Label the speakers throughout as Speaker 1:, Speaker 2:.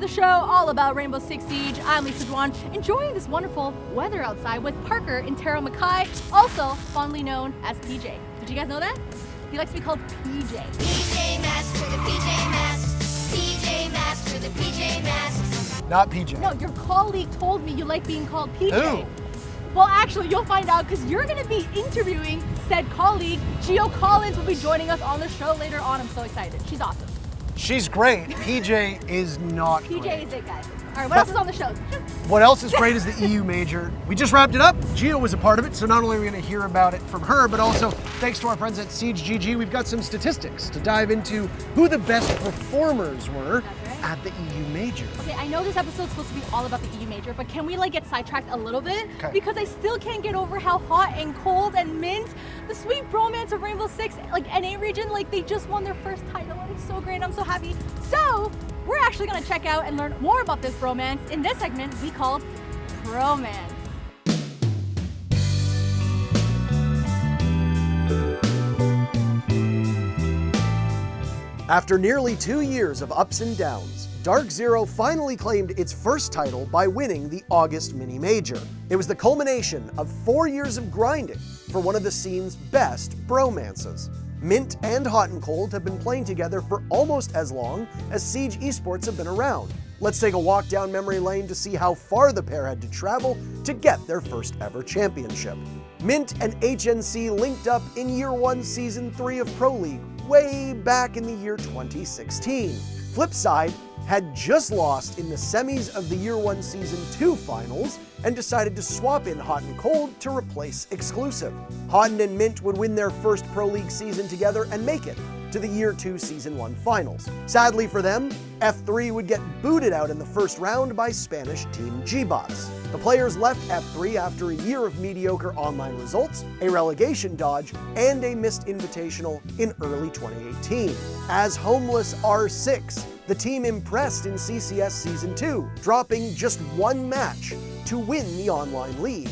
Speaker 1: the show all about Rainbow Six Siege. I'm Lisa Dwan, enjoying this wonderful weather outside with Parker and Tara Mackay, also fondly known as PJ. Did you guys know that? He likes to be called PJ.
Speaker 2: PJ Masks for the PJ Masks. PJ Masks for the PJ Masks.
Speaker 3: Not PJ.
Speaker 1: No, your colleague told me you like being called PJ.
Speaker 3: Who?
Speaker 1: Well, actually, you'll find out because you're going to be interviewing said colleague. Gio Collins will be joining us on the show later on. I'm so excited. She's awesome.
Speaker 3: She's great. PJ is not
Speaker 1: PJ
Speaker 3: great.
Speaker 1: is it, guys. All right, what else is on the show?
Speaker 3: What else is great is the EU major. We just wrapped it up. Gio was a part of it, so not only are we going to hear about it from her, but also thanks to our friends at Siege GG, we've got some statistics to dive into who the best performers were at the EU major.
Speaker 1: Okay, I know this episode's supposed to be all about the EU major, but can we get sidetracked a little bit?
Speaker 3: Okay.
Speaker 1: Because I still can't get over how hot and cold and mint the sweet bromance of Rainbow Six, NA region, they just won their first title and it's so great. I'm so happy. So we're actually gonna check out and learn more about this bromance in this segment we called Bromance.
Speaker 3: After nearly 2 years of ups and downs, Dark Zero finally claimed its first title by winning the August mini major. It was the culmination of 4 years of grinding for one of the scene's best bromances. Mint and Hot and Cold have been playing together for almost as long as Siege Esports have been around. Let's take a walk down memory lane to see how far the pair had to travel to get their first ever championship. Mint and HNC linked up in Year 1 Season 3 of Pro League way back in the year 2016. Flipside had just lost in the semis of the Year 1 Season 2 finals and decided to swap in Hot and Cold to replace Exclusive. Hotton and Mint would win their first Pro League season together and make it to the Year 2 Season 1 finals. Sadly for them, F3 would get booted out in the first round by Spanish Team G-Bots. The players left F3 after a year of mediocre online results, a relegation dodge, and a missed invitational in early 2018. As homeless R6, the team impressed in CCS Season 2, dropping just one match to win the online league.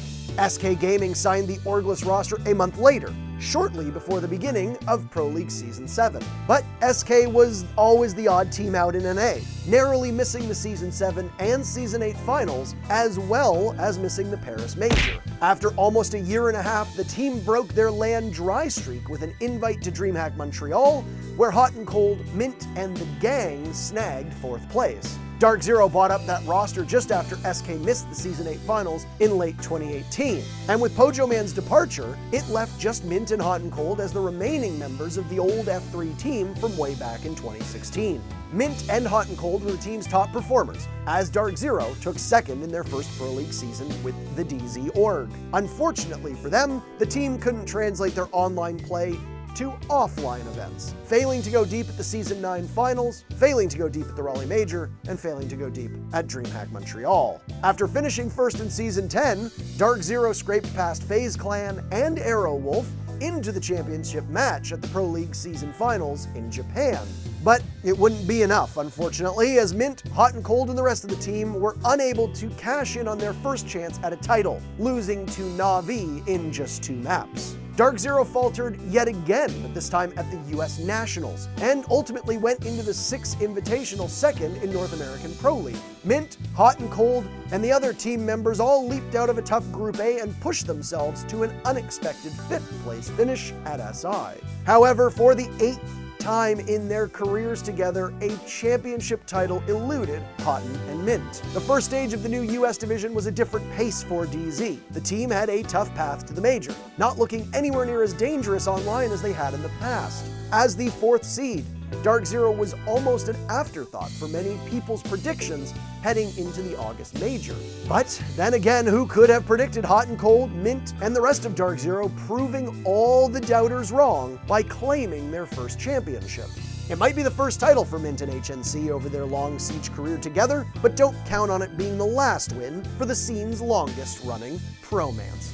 Speaker 3: SK Gaming signed the Orgless roster a month later, shortly before the beginning of Pro League Season 7. But SK was always the odd team out in NA, narrowly missing the Season 7 and Season 8 finals, as well as missing the Paris Major. After almost a year and a half, the team broke their land dry streak with an invite to DreamHack Montreal, where Hot and Cold, Mint, and the gang snagged 4th place. Dark Zero bought up that roster just after SK missed the Season 8 finals in late 2018. And with Pojo Man's departure, it left just Mint and Hot and Cold as the remaining members of the old F3 team from way back in 2016. Mint and Hot and Cold were the team's top performers, as Dark Zero took second in their first Pro League season with the DZ org. Unfortunately for them, the team couldn't translate their online play to offline events, failing to go deep at the Season 9 finals, failing to go deep at the Raleigh Major, and failing to go deep at DreamHack Montreal. After finishing first in Season 10, Dark Zero scraped past FaZe Clan and Arrowwolf into the championship match at the Pro League Season Finals in Japan. But it wouldn't be enough, unfortunately, as Mint, Hot and Cold, and the rest of the team were unable to cash in on their first chance at a title, losing to Na'Vi in just 2 maps. Dark Zero faltered yet again, but this time at the US Nationals, and ultimately went into the 6 Invitational second in North American Pro League. Mint, Hot and Cold, and the other team members all leaped out of a tough Group A and pushed themselves to an unexpected 5th place finish at SI. However, for the 8th time in their careers together, a championship title eluded Hotton and Mint. The first stage of the new US division was a different pace for DZ. The team had a tough path to the major, not looking anywhere near as dangerous online as they had in the past. As the 4th seed, Dark Zero was almost an afterthought for many people's predictions heading into the August major. But then again, who could have predicted Hot and Cold, Mint, and the rest of Dark Zero proving all the doubters wrong by claiming their first championship? It might be the first title for Mint and HNC over their long Siege career together, but don't count on it being the last win for the scene's longest running bromance.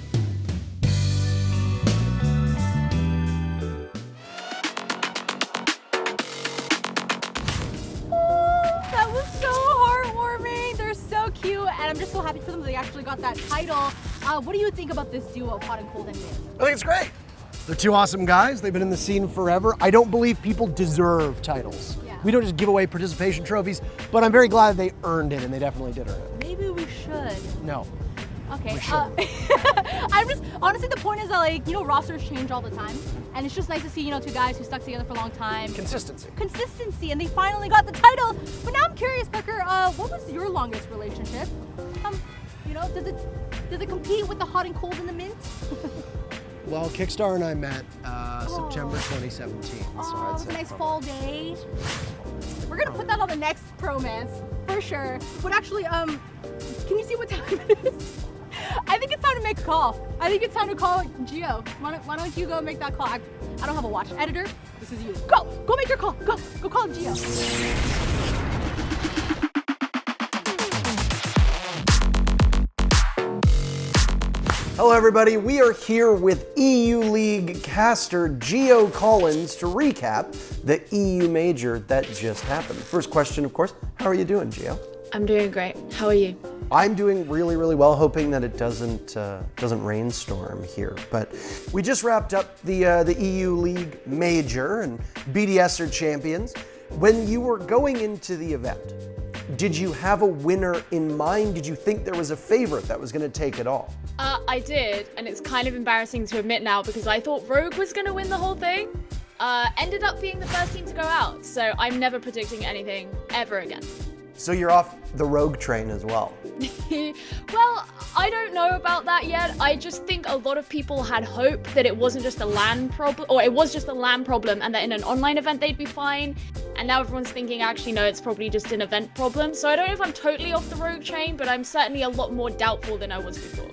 Speaker 1: And I'm just so happy for them that they actually got that title. What do you think about this duo of Hot and Cold and Mint?
Speaker 3: I think it's great. They're 2 awesome guys. They've been in the scene forever. I don't believe people deserve titles.
Speaker 1: Yeah.
Speaker 3: We don't just give away participation trophies, but I'm very glad they earned it, and they definitely did earn it.
Speaker 1: Maybe we should.
Speaker 3: No.
Speaker 1: Okay. I'm just honestly, the point is that, like, you know, rosters change all the time, and it's just nice to see, you know, two guys who stuck together for a long time. Consistency, and they finally got the title. But now I'm curious, Becker, what was your longest relationship? You know, does it compete with the hot and cold in the mint?
Speaker 3: Well, Kickstar and I met September 2017. So
Speaker 1: Oh, it was a nice fall day. We're gonna put that on the next bromance for sure. But actually, can you see what time it is? I think it's time to make a call. I think it's time to call Gio. Why don't you go make that call? I don't have a watch. Editor, this is you. Go make your call. Go call Gio.
Speaker 3: Hello everybody, we are here with EU League caster Gio Collins to recap the EU Major that just happened. First question, of course, how are you doing, Gio?
Speaker 4: I'm doing great. How are you?
Speaker 3: I'm doing really, really well, hoping that it doesn't rainstorm here. But we just wrapped up the EU League Major, and BDS are champions. When you were going into the event, did you have a winner in mind? Did you think there was a favorite that was going to take it all?
Speaker 4: I did, and it's kind of embarrassing to admit now because I thought Rogue was going to win the whole thing. Ended up being the first team to go out, so I'm never predicting anything ever again.
Speaker 3: So you're off the Rogue train as well?
Speaker 4: Well, I don't know about that yet. I just think a lot of people had hope that it wasn't just a LAN problem, or it was just a LAN problem, and that in an online event they'd be fine. And now everyone's thinking, actually, no, it's probably just an event problem. So I don't know if I'm totally off the Rogue train, but I'm certainly a lot more doubtful than I was before.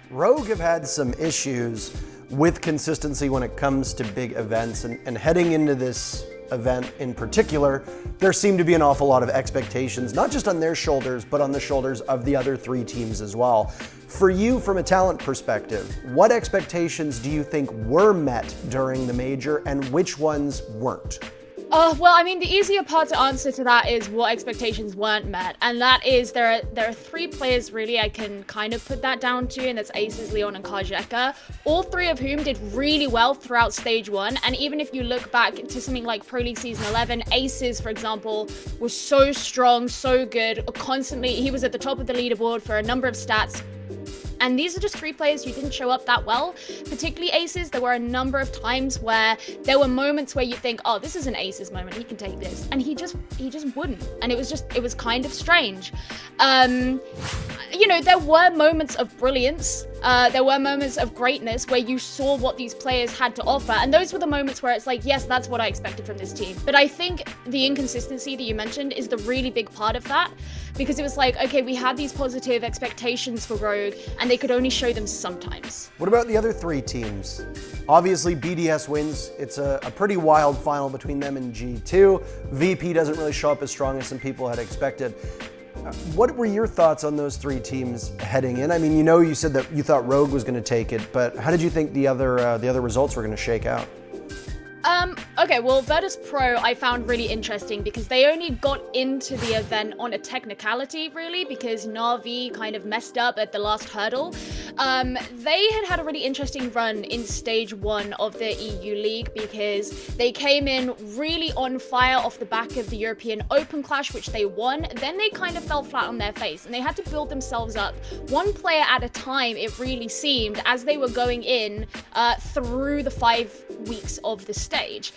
Speaker 3: Rogue have had some issues with consistency when it comes to big events, and heading into this event in particular, there seemed to be an awful lot of expectations, not just on their shoulders, but on the shoulders of the other three teams as well. For you, from a talent perspective, what expectations do you think were met during the major, and which ones weren't?
Speaker 4: Well, I mean, the easier part to answer to that is what expectations weren't met, and that is there are three players really I can kind of put that down to, and that's Aces, Leon, and Karjeka, all three of whom did really well throughout stage 1. And even if you look back to something like Pro League Season 11, Aces, for example, was so strong, so good, constantly, he was at the top of the leaderboard for a number of stats. And these are just three players who didn't show up that well, particularly Aces. There were a number of times where there were moments where you think, oh, this is an Aces moment, he can take this. And he just wouldn't. And it was kind of strange. You know, there were moments of brilliance. There were moments of greatness where you saw what these players had to offer. And those were the moments where it's like, yes, that's what I expected from this team. But I think the inconsistency that you mentioned is the really big part of that. Because it was like, okay, we had these positive expectations for Rogue, and they could only show them sometimes.
Speaker 3: What about the other three teams? Obviously, BDS wins. It's a pretty wild final between them and G2. VP doesn't really show up as strong as some people had expected. What were your thoughts on those three teams heading in? I mean, you know, you said that you thought Rogue was going to take it, but how did you think the other results were going to shake out?
Speaker 4: Okay, well, Virtus Pro I found really interesting because they only got into the event on a technicality, really, because Na'Vi kind of messed up at the last hurdle. They had a really interesting run in stage 1 of the EU League because they came in really on fire off the back of the European Open Clash, which they won. Then they kind of fell flat on their face, and they had to build themselves up one player at a time, it really seemed, as they were going in through the 5 weeks of the stage.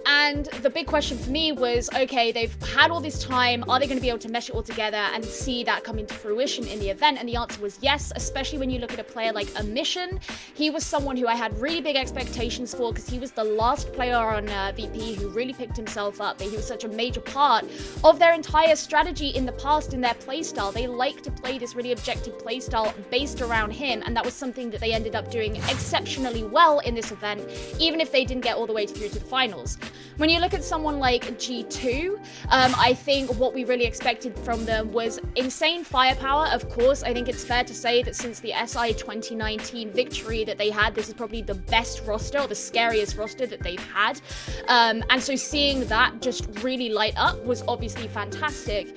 Speaker 4: And the big question for me was, okay, they've had all this time, are they going to be able to mesh it all together and see that come into fruition in the event? And the answer was yes, especially when you look at a player like Mission. He was someone who I had really big expectations for because he was the last player on VP who really picked himself up. He was such a major part of their entire strategy in the past in their playstyle. They like to play this really objective playstyle based around him, and that was something that they ended up doing exceptionally well in this event, even if they didn't get all the way through to the finals. When you look at someone like G2, I think what we really expected from them was insane firepower. Of course, I think it's fair to say that since the SI 2019 victory that they had, this is probably the best roster, or the scariest roster that they've had. And so seeing that just really light up was obviously fantastic.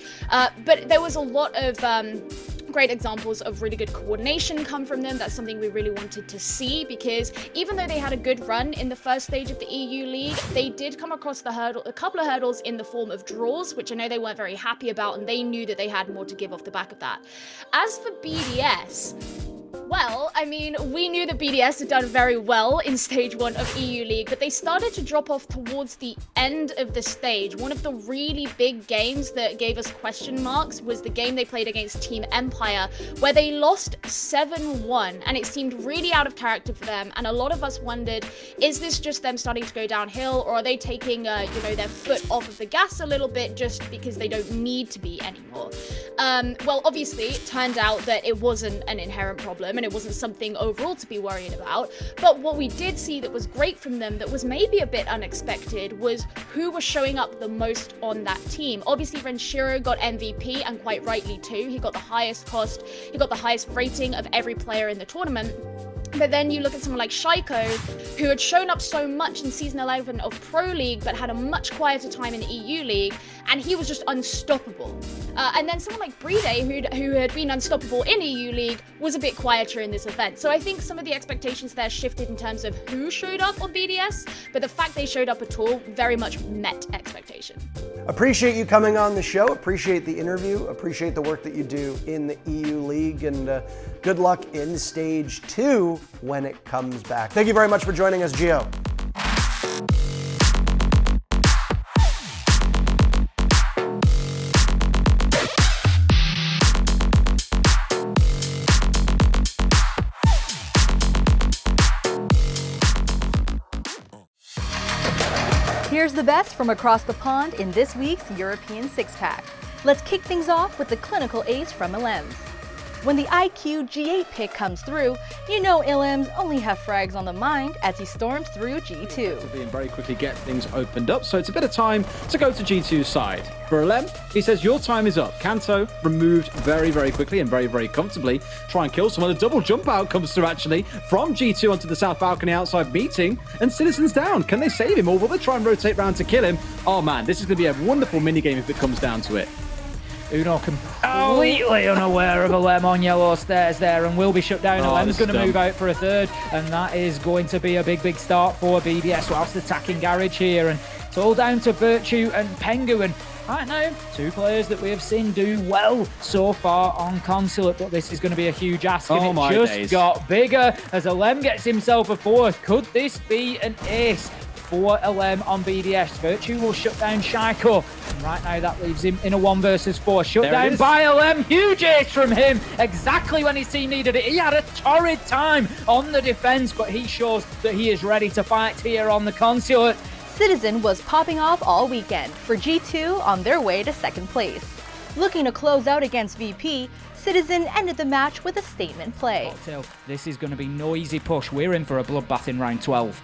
Speaker 4: But there was a lot of great examples of really good coordination come from them. That's something we really wanted to see, because even though they had a good run in the first stage of the EU League, they did come across a couple of hurdles in the form of draws, which I know they weren't very happy about, and they knew that they had more to give off the back of that. As for BDS, well, I mean, we knew that BDS had done very well in stage 1 of EU League, but they started to drop off towards the end of the stage. One of the really big games that gave us question marks was the game they played against Team Empire, where they lost 7-1, and it seemed really out of character for them. And a lot of us wondered, is this just them starting to go downhill, or are they taking, their foot off of the gas a little bit just because they don't need to be anymore? Well, obviously, it turned out that it wasn't an inherent problem, and it wasn't something overall to be worrying about. But what we did see that was great from them, that was maybe a bit unexpected, was who was showing up the most on that team. Obviously, Renshiro got MVP, and quite rightly too. He got the highest cost, he got the highest rating of every player in the tournament. But then you look at someone like Shaiko, who had shown up so much in Season 11 of Pro League, but had a much quieter time in the EU League, and he was just unstoppable. And then someone like Bride, who had been unstoppable in EU League, was a bit quieter in this event. So I think some of the expectations there shifted in terms of who showed up on BDS, but the fact they showed up at all very much met expectation.
Speaker 3: Appreciate you coming on the show, appreciate the interview, appreciate the work that you do in the EU League, and good luck in stage 2 when it comes back. Thank you very much for joining us, Gio.
Speaker 1: Here's the best from across the pond in this week's European Six-Pack. Let's kick things off with the clinical ace from Ilems. When the IQ G8 pick comes through, you know Ilems only have frags on the mind as he storms through G2.
Speaker 5: And very quickly get things opened up, so it's a bit of time to go to G2's side. For Ilem, he says your time is up. Kanto removed very, very quickly and very, very comfortably. Try and kill someone. A double jump out comes through actually from G2 onto the south balcony outside meeting, and Citizen's down. Can they save him, or will they try and rotate round to kill him? Oh man, this is going to be a wonderful minigame if it comes down to it.
Speaker 6: Uno completely unaware of Ilem on yellow stairs there and will be shut down. Ilem's going to move out for a third, and that is going to be a big start for BDS whilst attacking Garage here. And it's all down to Virtue and Pengu. And right now, two players that we have seen do well so far on Consulate, but this is going to be a huge ask, and it just got bigger as Ilem gets himself a fourth. Could this be an ace for Ilem on BDS? Virtue will shut down Shaiko. And right now that leaves him in a 1 versus 4. Shut down by Ilem. Huge ace from him. Exactly when his team needed it. He had a torrid time on the defense, but he shows that he is ready to fight here on the Consulate.
Speaker 1: Citizen was popping off all weekend for G2 on their way to second place. Looking to close out against VP, Citizen ended the match with a statement play.
Speaker 6: This is going to be no easy push. We're in for a bloodbath in round 12.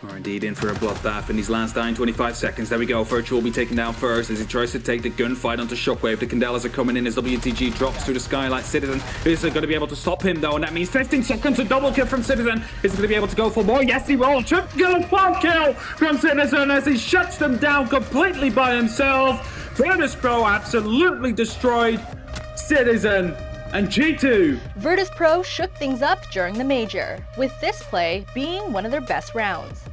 Speaker 7: We're indeed in for a bloodbath in these last dying 25 seconds. There we go. Virtual will be taken down first as he tries to take the gunfight onto Shockwave. The Candelas are coming in as WTG drops through the skylight. Citizen is going to be able to stop him though, and that means 15 seconds. A double kill from Citizen. Is going to be able to go for more. Yes, he will. Triple kill from Citizen as he shuts them down completely by himself. Virtus Pro absolutely destroyed Citizen and G2.
Speaker 1: Virtus Pro shook things up during the major, with this play being one of their best rounds.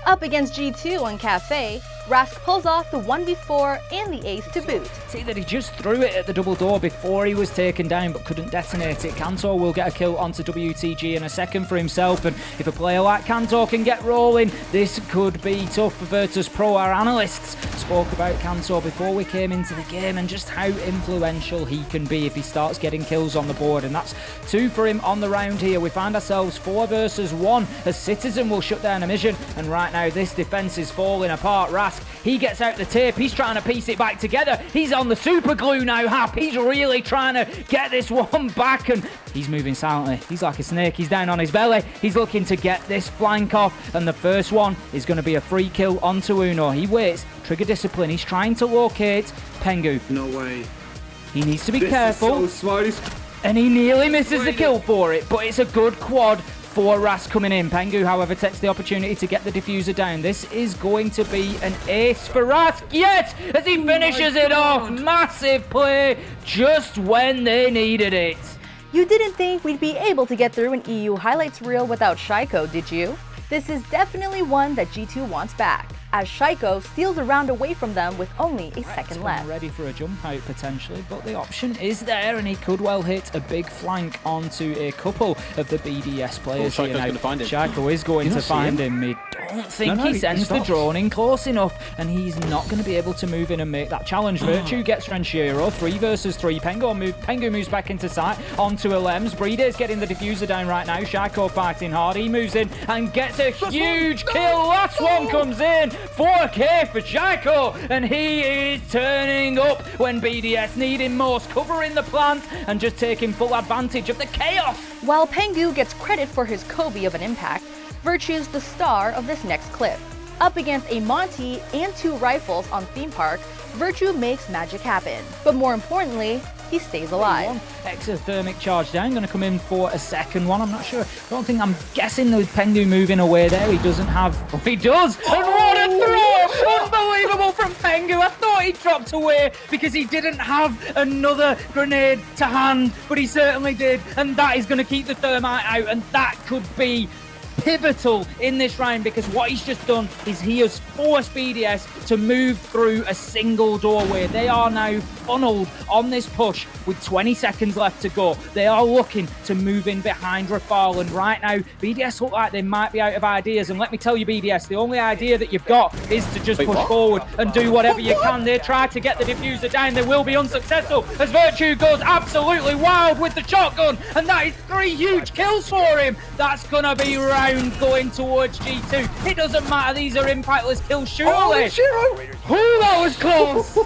Speaker 1: Up against G2 on Cafe, Rask pulls off the 1v4 and the ace to boot.
Speaker 6: See that he just threw it at the double door before he was taken down but couldn't detonate it. Kanto will get a kill onto WTG in a second for himself, and if a player like Kanto can get rolling, this could be tough for Virtus Pro. Our analysts spoke about Kanto before we came into the game and just how influential he can be if he starts getting kills on the board, and that's 2 for him on the round here. We find ourselves 4 versus 1 as Citizen will shut down a mission, and right now this defense is falling apart. Rask, he gets out the tape, he's trying to piece it back together, he's on the super glue now. Hap, he's really trying to get this one back, and he's moving silently, he's like a snake, he's down on his belly, he's looking to get this flank off, and the first one is going to be a free kill onto Uno. He waits, trigger discipline, he's trying to locate Pengu.
Speaker 7: No way.
Speaker 6: He needs to be careful,
Speaker 7: so smart.
Speaker 6: and he nearly misses the kill for it, but it's a good quad for Ras coming in. Pengu, however, takes the opportunity to get the diffuser down. This is going to be an ace for Ras. Yes, as he finishes it off. Massive play just when they needed it.
Speaker 1: You didn't think we'd be able to get through an EU highlights reel without Shaiko, did you? This is definitely one that G2 wants back, as Shaiko steals a round away from them with only a second left.
Speaker 6: Ready for a jump out potentially, but the option is there, and he could well hit a big flank onto a couple of the BDS players.
Speaker 5: Shaiko's going to find him.
Speaker 6: Shaiko is going to find him. I don't think he sends the drone in close enough, and he's not going to be able to move in and make that challenge. Virtue gets Renshiro, 3 versus 3. Pengu moves back into sight onto Alems. Breeder's getting the diffuser down right now. Shaiko fighting hard. He moves in and gets a huge kill. Last one comes in. 4K for Shaiko, and he is turning up when BDS need him most, covering the plant and just taking full advantage of the chaos.
Speaker 1: While Pengu gets credit for his Kobe of an impact, Virtue's the star of this next clip. Up against a Monty and 2 rifles on Theme Park, Virtue makes magic happen. But more importantly, he stays alive.
Speaker 6: Exothermic charge down, going to come in for a second one. I'm not sure. I'm guessing with Pengu moving away there, he doesn't have... Oh, he does! And what a throw! Unbelievable from Pengu. I thought he dropped away because he didn't have another grenade to hand, but he certainly did. And that is going to keep the thermite out, and that could be pivotal in this round, because what he's just done is he has forced BDS to move through a single doorway. They are now funneled on this push with 20 seconds left to go. They are looking to move in behind Rafal, and right now BDS look like they might be out of ideas. And let me tell you, BDS, the only idea that you've got is to just push forward and do whatever you can. They try to get the diffuser down. They will be unsuccessful as Virtue goes absolutely wild with the shotgun, and that is 3 huge kills for him. That's gonna be round going towards G2. It doesn't matter, these are impactless kills, surely. Ooh, that was close.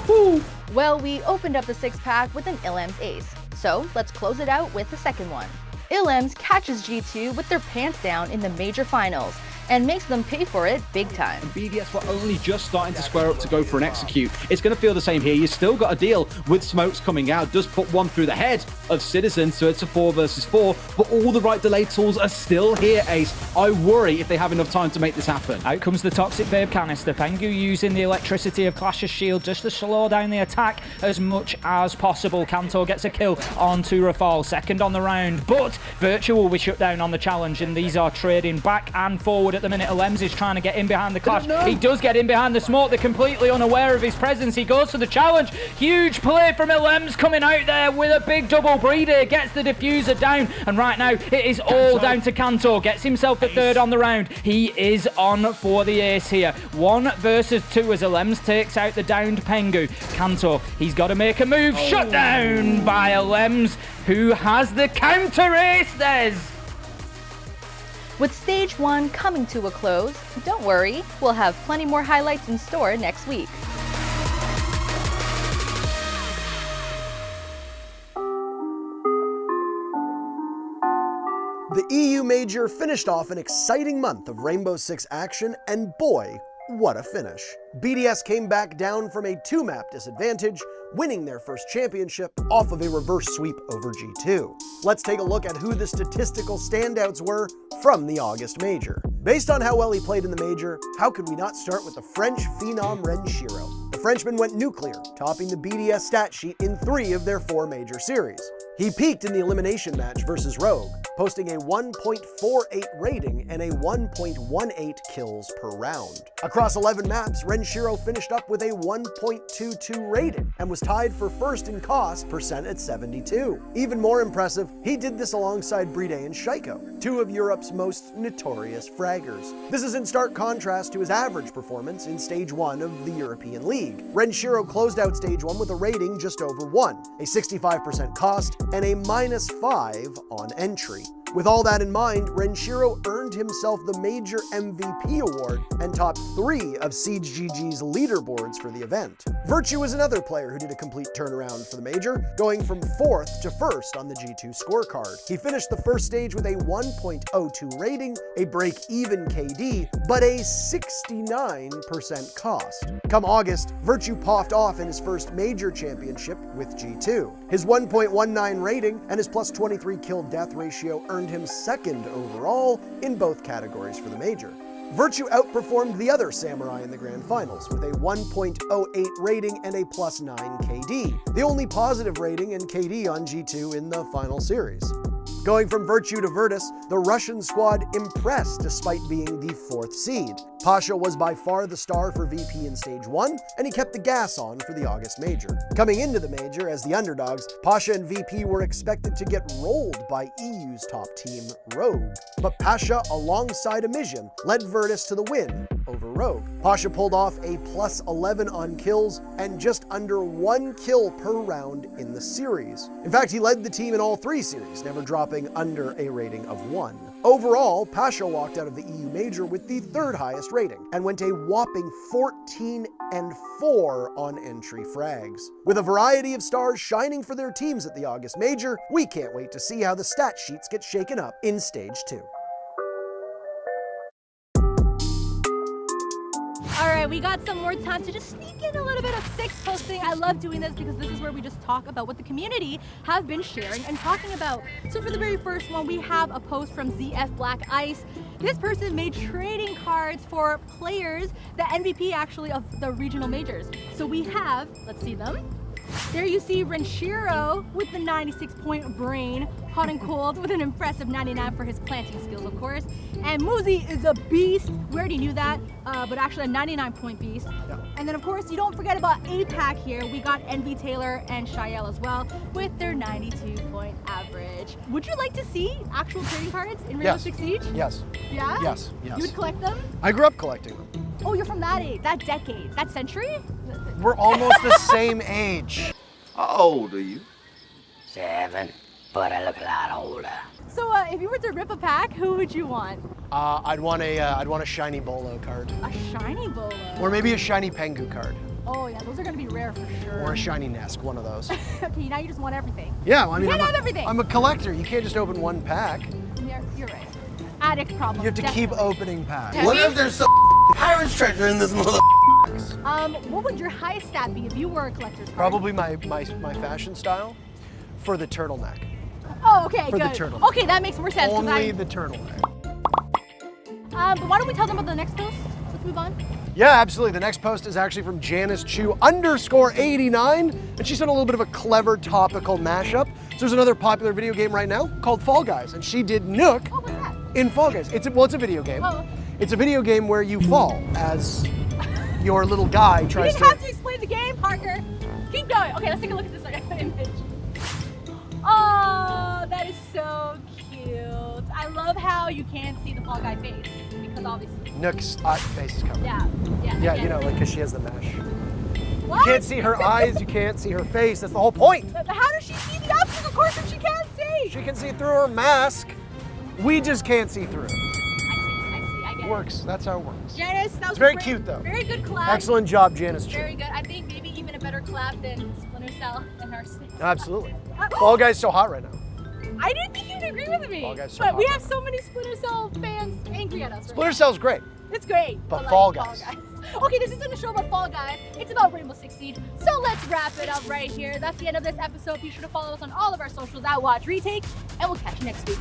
Speaker 1: Well, we opened up the 6-pack with an Ilems ace, so let's close it out with the second one. Ilems catches G2 with their pants down in the major finals, and makes them pay for it big time.
Speaker 5: And BDS were only just starting to square up to go for an execute. It's going to feel the same here. You still got to deal with smokes coming out. Does put one through the head of Citizen, so it's a 4 versus 4. But all the right delay tools are still here, Ace. I worry if they have enough time to make this happen.
Speaker 6: Out comes the Toxic Babe canister. Pengu using the electricity of Clash's shield just to slow down the attack as much as possible. Kanto gets a kill onto Rafal, second on the round. But Virtue will be shut down on the challenge, and these are trading back and forward at the minute. Alems is trying to get in behind the Clash. He does get in behind the smoke. They're completely unaware of his presence. He goes for the challenge. Huge play from Alems coming out there with a big double. Breeder gets the diffuser down, and right now it is all down to Kanto. Gets himself the third on the round. He is on for the ace here. 1 versus 2 as Alems takes out the downed Pengu. Kanto, he's got to make a move. Shut down by Alems, who has the counter ace.
Speaker 1: With stage 1 coming to a close, don't worry, we'll have plenty more highlights in store next week.
Speaker 3: The EU Major finished off an exciting month of Rainbow Six action, and boy, what a finish. BDS came back down from a 2-map disadvantage, winning their first championship off of a reverse sweep over G2. Let's take a look at who the statistical standouts were from the August Major. Based on how well he played in the Major, how could we not start with the French phenom Renshiro? The Frenchman went nuclear, topping the BDS stat sheet in 3 of their 4 major series. He peaked in the elimination match versus Rogue, posting a 1.48 rating and a 1.18 kills per round. Across 11 maps, Renshiro finished up with a 1.22 rating and was tied for first in cost percent at 72. Even more impressive, he did this alongside Bride and Shaiko, 2 of Europe's most notorious fraggers. This is in stark contrast to his average performance in Stage 1 of the European League. Renshiro closed out Stage 1 with a rating just over 1, a 65% cost, and a -5 on entry. With all that in mind, Renshiro earned himself the Major MVP award and topped 3 of Siege GG's leaderboards for the event. Virtue is another player who did a complete turnaround for the Major, going from 4th to 1st on the G2 scorecard. He finished the first stage with a 1.02 rating, a break-even KD, but a 69% cost. Come August, Virtue popped off in his first Major championship with G2. His 1.19 rating and his +23 kill death ratio earned earned him second overall in both categories for the major. Virtue outperformed the other Samurai in the Grand Finals with a 1.08 rating and a +9 KD, the only positive rating in KD on G2 in the final series. Going from Virtue to Virtus, the Russian squad impressed despite being the 4th seed. Pasha was by far the star for VP in Stage 1, and he kept the gas on for the August Major. Coming into the Major as the underdogs, Pasha and VP were expected to get rolled by EU's top team, Rogue. But Pasha, alongside Amision, led Virtus to the win over Rogue. Pasha pulled off a +11 on kills and just under 1 kill per round in the series. In fact, he led the team in all 3 series, never dropping under a rating of 1. Overall, Pasha walked out of the EU Major with the 3rd highest rating and went a whopping 14-4 on entry frags. With a variety of stars shining for their teams at the August Major, we can't wait to see how the stat sheets get shaken up in Stage 2.
Speaker 1: Alright, we got some more time to just sneak in a little bit of Six posting. I love doing this because this is where we just talk about what the community have been sharing and talking about. So for the very first one, we have a post from ZF Black Ice. This person made trading cards for players, the MVP actually of the regional majors. So we have, let's see them. There you see Renshiro with the 96-point brain, hot and cold with an impressive 99 for his planting skills, of course. And Muzi is a beast. We already knew that, but actually a 99-point beast.
Speaker 3: Yeah.
Speaker 1: And then, of course, you don't forget about APAC here. We got Envy Taylor and Shael as well with their 92-point average. Would you like to see actual trading cards in Rainbow Six Siege?
Speaker 3: Yes.
Speaker 1: Yeah?
Speaker 3: Yes.
Speaker 1: You would collect them?
Speaker 3: I grew up collecting them.
Speaker 1: Oh, you're from that age, that decade, that century?
Speaker 3: We're almost the same age.
Speaker 8: How old are you?
Speaker 9: 7, but I look a lot older.
Speaker 1: So if you were to rip a pack, who would you want?
Speaker 3: I'd want a shiny Bolo card.
Speaker 1: A shiny Bolo.
Speaker 3: Or maybe a shiny Pengu card.
Speaker 1: Oh yeah, those are gonna be rare for sure.
Speaker 3: Or a shiny Nesk, one of those.
Speaker 1: Okay, now you just want everything.
Speaker 3: Yeah, well, I mean,
Speaker 1: You can't have everything.
Speaker 3: I'm a collector. You can't just open one pack.
Speaker 1: You're right. Addict problem.
Speaker 3: You have to keep opening packs.
Speaker 1: Yeah.
Speaker 8: What if there's some pirate's treasure in this mother?
Speaker 1: What would your highest stat be if you were a collector's card?
Speaker 3: Probably my fashion style for the turtleneck.
Speaker 1: Oh, okay,
Speaker 3: for the
Speaker 1: good.
Speaker 3: turtleneck.
Speaker 1: Okay, that makes more sense. 'Cause
Speaker 3: Only the turtleneck.
Speaker 1: But why don't we tell them about the next post? Let's move on.
Speaker 3: Yeah, absolutely. The next post is actually from Janice Chu _89, and she sent a little bit of a clever topical mashup. So there's another popular video game right now called Fall Guys, and she did Nook
Speaker 1: Oh, what's that?
Speaker 3: in Fall Guys. It's a video game.
Speaker 1: Oh.
Speaker 3: It's a video game where you fall as your little guy
Speaker 1: You
Speaker 3: tries
Speaker 1: didn't have to explain the game, Parker. Keep going. Okay, let's take a look at this image. Oh, that is so cute. I love how you can't see the Fall Guy face because obviously.
Speaker 3: Nook's face is covered.
Speaker 1: Yeah.
Speaker 3: Yeah, you know, like because she has the mesh.
Speaker 1: What?
Speaker 3: You can't see her eyes, you can't see her face. That's the whole point.
Speaker 1: How does she see the obstacle course if she can't see?
Speaker 3: She can see through her mask. We just can't see through.
Speaker 1: I see, I get it.
Speaker 3: Works. That's how it works.
Speaker 1: Janice, that was
Speaker 3: very
Speaker 1: great.
Speaker 3: cute, though.
Speaker 1: Very good collab.
Speaker 3: Excellent job, Janice Chu.
Speaker 1: Very good. I think maybe even a better collab than Splinter Cell and our.
Speaker 3: Absolutely. Fall Guys so hot right now.
Speaker 1: I didn't think you'd agree with me.
Speaker 3: Fall Guys so
Speaker 1: but we
Speaker 3: hot.
Speaker 1: have so many Splinter Cell fans angry at us.
Speaker 3: Splinter Cell's great.
Speaker 1: It's great.
Speaker 3: But
Speaker 1: like
Speaker 3: Fall Guys.
Speaker 1: Okay, this isn't a show about Fall Guys. It's about Rainbow Six Siege. So let's wrap it up right here. That's the end of this episode. Be sure to follow us on all of our socials at WatchRetake, and we'll catch you next week.